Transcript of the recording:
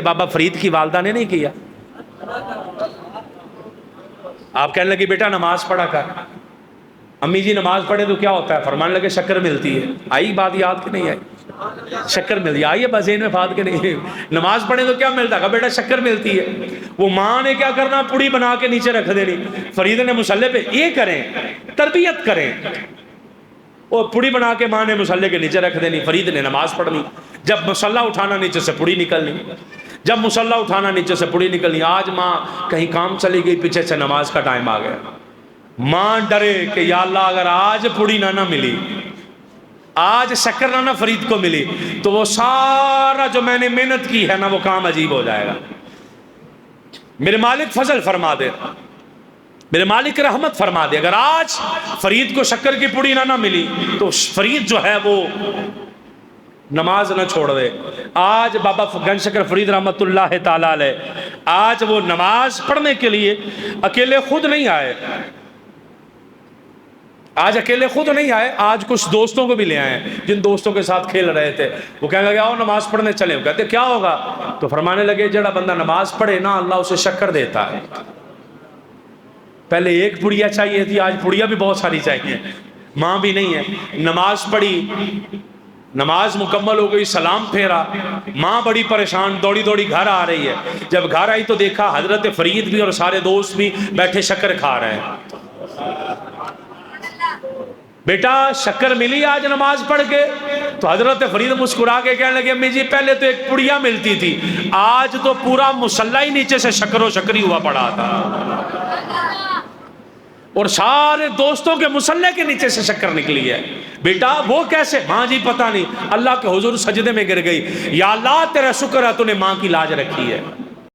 بابا فرید کی والدہ نے نہیں کیا. آپ کہنے لگے بیٹا نماز پڑھا کر. امی جی نماز پڑھے تو کیا ہوتا ہے؟ فرمانے لگے شکر ملتی ہے. آئی بات یاد کہ نہیں آئی؟ شکر ملتی ہے. آئی ہے بس میں بات کے نہیں. نماز پڑھے تو کیا ملتا ہے؟ بیٹا شکر ملتی ہے. وہ ماں نے کیا کرنا؟ پوڑی بنا کے نیچے رکھ دینی. فرید نے مصلی پہ یہ کریں، تربیت کریں. وہ پوڑی بنا کے ماں نے مصلی کے نیچے رکھ دینی. فرید نے نماز پڑھنی. جب مصلی اٹھانا نیچے سے پوڑی نکلنی. جب مصلی اٹھانا نیچے سے پوڑی نکلنی. آج ماں کہیں کام چلی گئی، پیچھے سے نماز کا ٹائم آ گیا. ماں ڈرے کہ یا اللہ اگر آج پوڑی نہ ملی، آج شکر نہ فرید کو ملی، تو وہ سارا جو میں نے محنت کی ہے نا وہ کام عجیب ہو جائے گا. میرے مالک فضل فرما دے، میرے مالک رحمت فرما دے. اگر آج فرید کو شکر کی پوڑی نہ ملی تو فرید جو ہے وہ نماز نہ چھوڑ دے. آج بابا گنج شکر فرید رحمت اللہ تعالی علیہ آج وہ نماز پڑھنے کے لیے اکیلے خود نہیں آئے. آج اکیلے خود نہیں آئے، آج کچھ دوستوں کو بھی لے آئے ہیں جن دوستوں کے ساتھ کھیل رہے تھے. وہ کہنے لگے آؤ نماز پڑھنے چلیں. وہ کہتے کیا ہوگا؟ تو فرمانے لگے جڑا بندہ نماز پڑھے نا اللہ اسے شکر دیتا ہے. پہلے ایک پڑیا چاہیے تھی، آج پڑیا بھی بہت ساری چاہیے. ماں بھی نہیں ہے. نماز پڑھی، نماز مکمل ہو گئی، سلام پھیرا. ماں بڑی پریشان دوڑی دوڑی گھر آ رہی ہے. جب گھر آئی تو دیکھا حضرت فرید بھی اور سارے دوست بھی بیٹھے شکر کھا رہے ہیں. بیٹا شکر ملی آج نماز پڑھ کے؟ تو حضرت فرید مسکرا کے کہنے لگے امی جی پہلے تو ایک پڑیا ملتی تھی، آج تو پورا مصلی ہی نیچے سے شکر و شکری ہوا پڑا تھا، اور سارے دوستوں کے مصلی کے نیچے سے شکر نکلی ہے. بیٹا وہ کیسے؟ ماں جی پتہ نہیں. اللہ کے حضور سجدے میں گر گئی، یا اللہ تیرا شکر ہے تو نے ماں کی لاج رکھی ہے.